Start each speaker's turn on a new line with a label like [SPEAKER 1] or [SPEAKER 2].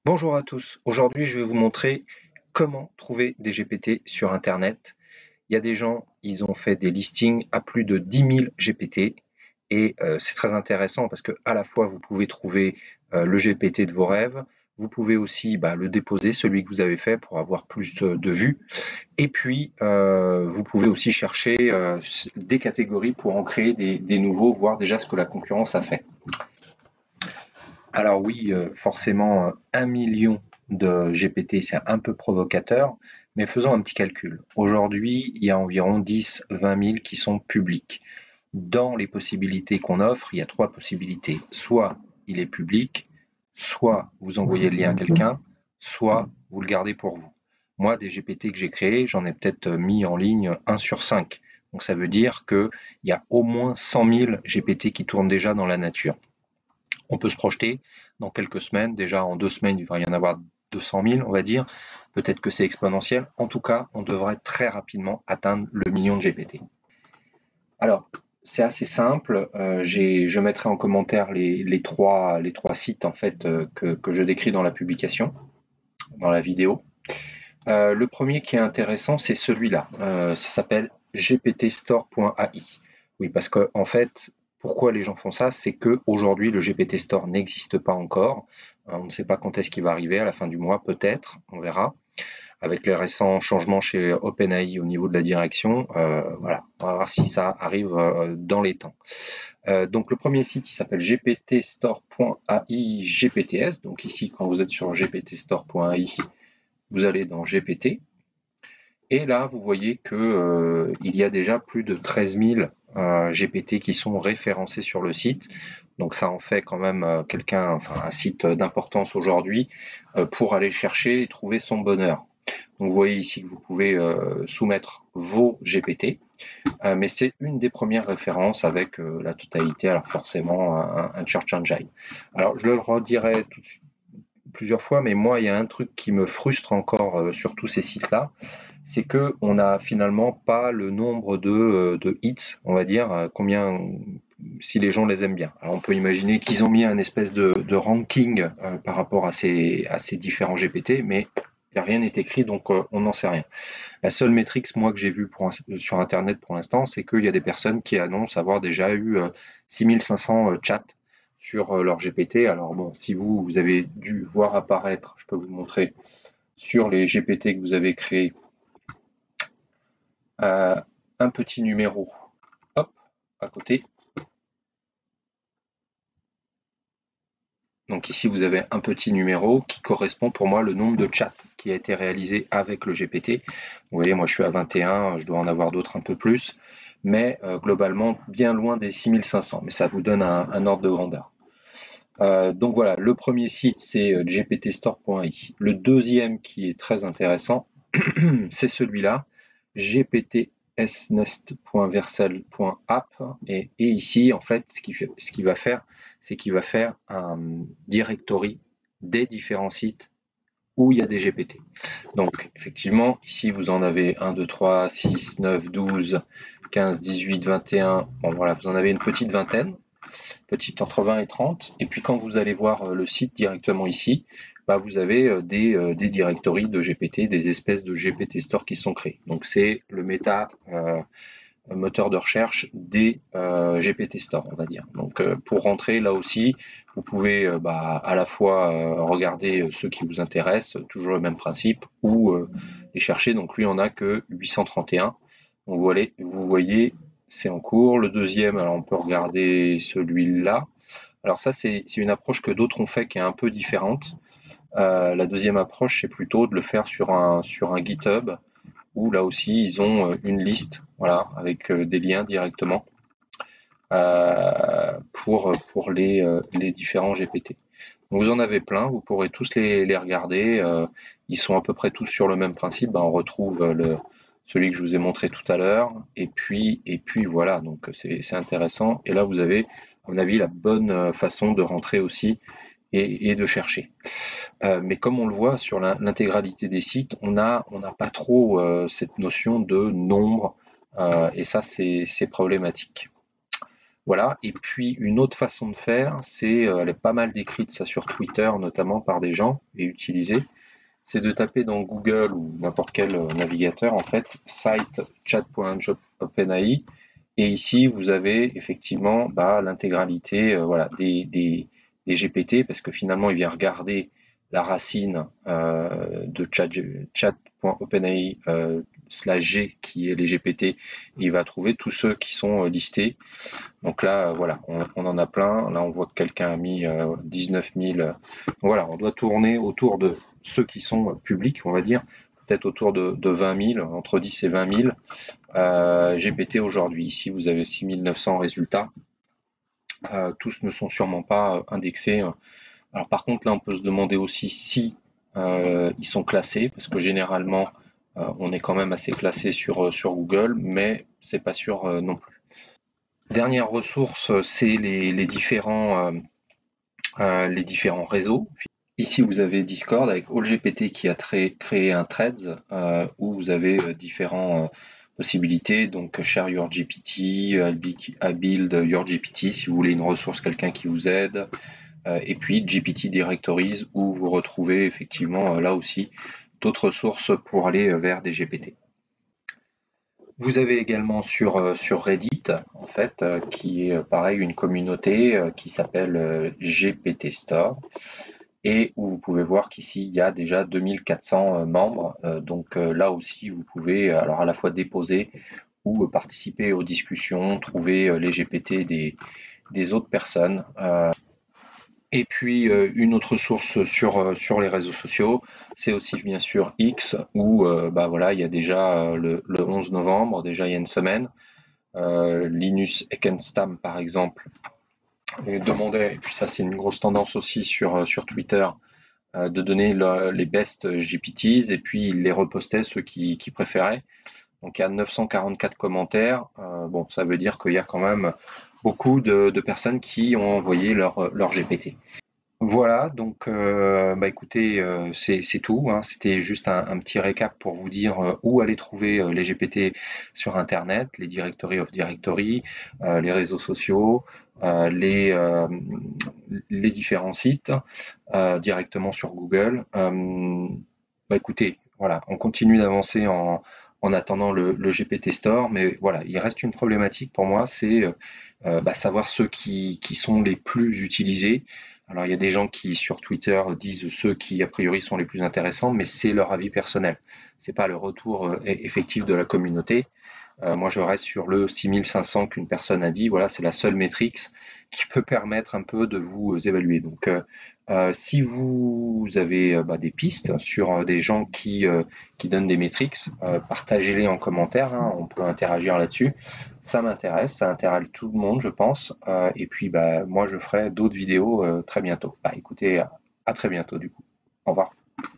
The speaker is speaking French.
[SPEAKER 1] Bonjour à tous, aujourd'hui je vais vous montrer comment trouver des GPT sur internet. Il y a des gens, ils ont fait des listings à plus de 10 000 GPT et c'est très intéressant parce que à la fois vous pouvez trouver le GPT de vos rêves, vous pouvez aussi le déposer, celui que vous avez fait pour avoir plus de vues et puis vous pouvez aussi chercher des catégories pour en créer des nouveaux, voir déjà ce que la concurrence a fait. Alors oui, forcément, 1 million de GPT, c'est un peu provocateur, mais faisons un petit calcul. Aujourd'hui, il y a environ 10-20 000 qui sont publics. Dans les possibilités qu'on offre, il y a 3 possibilités. Soit il est public, soit vous envoyez le lien à quelqu'un, soit vous le gardez pour vous. Moi, des GPT que j'ai créés, j'en ai peut-être mis en ligne 1 sur 5. Donc ça veut dire qu'il y a au moins 100 000 GPT qui tournent déjà dans la nature. On peut se projeter dans quelques semaines. Déjà, en 2 semaines, il va y en avoir 200 000, on va dire. Peut-être que c'est exponentiel. En tout cas, on devrait très rapidement atteindre le million de GPT. Alors, c'est assez simple. Je mettrai en commentaire les trois sites en fait que je décris dans la publication, dans la vidéo. Le premier qui est intéressant, c'est celui-là. Ça s'appelle gptstore.ai. Oui, parce que en fait, pourquoi les gens font ça? C'est qu'aujourd'hui, le GPT Store n'existe pas encore. On ne sait pas quand est-ce qu'il va arriver, à la fin du mois, peut-être, on verra. Avec les récents changements chez OpenAI au niveau de la direction, voilà, on va voir si ça arrive dans les temps. Donc le premier site, il s'appelle gptstore.ai GPTS. Donc ici, quand vous êtes sur gptstore.ai, vous allez dans GPT. Et là, vous voyez que il y a déjà plus de 13 000 GPT qui sont référencés sur le site. Donc ça en fait quand même un site d'importance aujourd'hui pour aller chercher et trouver son bonheur. Donc vous voyez ici que vous pouvez soumettre vos GPT, mais c'est une des premières références avec la totalité, alors forcément un search engine. Alors je le redirai plusieurs fois, mais moi il y a un truc qui me frustre encore sur tous ces sites-là, c'est que on n'a finalement pas le nombre de hits, on va dire, combien, si les gens les aiment bien. Alors on peut imaginer qu'ils ont mis un espèce de ranking par rapport à ces différents GPT, mais rien n'est écrit, donc on n'en sait rien. La seule métrique, moi, que j'ai vue sur Internet pour l'instant, c'est qu'il y a des personnes qui annoncent avoir déjà eu 6500 chats sur leur GPT. Alors bon, si vous avez dû voir apparaître, je peux vous montrer sur les GPT que vous avez créés, un petit numéro, hop, à côté. Donc ici, vous avez un petit numéro qui correspond pour moi le nombre de chats qui a été réalisé avec le GPT. Vous voyez, moi je suis à 21, je dois en avoir d'autres un peu plus, mais globalement bien loin des 6500, mais ça vous donne un ordre de grandeur. Donc voilà, le premier site c'est gptstore.ai. Le deuxième qui est très intéressant, c'est celui-là, gptsnest.vercel.app, et ici en fait ce qu'il va faire, c'est qu'il va faire un directory des différents sites où il y a des GPT. Donc effectivement ici vous en avez 1, 2, 3, 6, 9, 12, 15, 18, 21, bon voilà, vous en avez une petite vingtaine, petite entre 20 et 30, et puis quand vous allez voir le site directement ici, vous avez des directories de GPT, des espèces de GPT Store qui sont créés. Donc c'est le méta moteur de recherche des GPT Store, on va dire. Donc pour rentrer là aussi, vous pouvez à la fois regarder ceux qui vous intéressent, toujours le même principe, ou les chercher. Donc lui on a que 831. Donc vous voyez, c'est en cours. Le deuxième, alors on peut regarder celui-là. Alors ça, c'est une approche que d'autres ont fait qui est un peu différente. La deuxième approche, c'est plutôt de le faire sur un GitHub, où là aussi, ils ont une liste, voilà, avec des liens directement pour les différents GPT. Donc vous en avez plein, vous pourrez tous les regarder. Ils sont à peu près tous sur le même principe. On retrouve celui que je vous ai montré tout à l'heure. Et puis voilà, donc c'est intéressant. Et là, vous avez, à mon avis, la bonne façon de rentrer aussi et de chercher. Mais comme on le voit sur l'intégralité des sites, on n'a pas trop cette notion de nombre. Et ça, c'est problématique. Voilà, et puis une autre façon de faire, c'est, elle est pas mal décrite ça sur Twitter notamment par des gens et utilisée, c'est de taper dans Google ou n'importe quel navigateur en fait site chat.openai et ici vous avez effectivement l'intégralité voilà, des GPT parce que finalement il vient regarder la racine de chat.openai /g qui est les GPT et il va trouver tous ceux qui sont listés. Donc là, voilà, on en a plein. Là, on voit que quelqu'un a mis 19 000. Voilà, on doit tourner autour de ceux qui sont publics, on va dire, peut-être autour de 20 000, entre 10 et 20 000 GPT aujourd'hui. Ici, vous avez 6 900 résultats. Tous ne sont sûrement pas indexés. Alors par contre, là, on peut se demander aussi si ils sont classés, parce que généralement, on est quand même assez classé sur Google, mais c'est pas sûr non plus. Dernière ressource, c'est les différents réseaux. Ici, vous avez Discord avec AllGPT qui a créé un Threads où vous avez différentes possibilités. Donc, Share Your GPT, Build Your GPT si vous voulez une ressource, quelqu'un qui vous aide. Et puis GPT Directories où vous retrouvez effectivement là aussi d'autres sources pour aller vers des GPT. Vous avez également sur Reddit, en fait, qui est pareil, une communauté qui s'appelle GPT Store et où vous pouvez voir qu'ici il y a déjà 2400 membres. Donc là aussi, vous pouvez alors à la fois déposer ou participer aux discussions, trouver les GPT des autres personnes. Et puis une autre source sur les réseaux sociaux, c'est aussi bien sûr X où voilà, il y a déjà le 11 novembre, déjà il y a une semaine, Linus Ekenstam par exemple demandait, et puis ça c'est une grosse tendance aussi sur Twitter, de donner les best GPTs et puis il les repostait ceux qui préféraient. Donc il y a 944 commentaires, bon ça veut dire qu'il y a quand même beaucoup de personnes qui ont envoyé leur GPT. Voilà, donc écoutez, c'est tout, hein. C'était juste un petit récap pour vous dire où aller trouver les GPT sur Internet, les directory of directory, les réseaux sociaux, les différents sites directement sur Google. Écoutez, voilà, on continue d'avancer en attendant le GPT Store, mais voilà, il reste une problématique pour moi, c'est savoir ceux qui sont les plus utilisés. Alors il y a des gens qui sur Twitter disent ceux qui a priori sont les plus intéressants, mais c'est leur avis personnel. C'est pas le retour effectif de la communauté. Moi je reste sur le 6500 qu'une personne a dit. Voilà, c'est la seule métrique qui peut permettre un peu de vous évaluer. Donc si vous avez des pistes sur des gens qui donnent des métriques, partagez-les en commentaire, hein, on peut interagir là-dessus. Ça m'intéresse, ça intéresse tout le monde, je pense. Et puis moi je ferai d'autres vidéos très bientôt. Écoutez, à très bientôt du coup. Au revoir.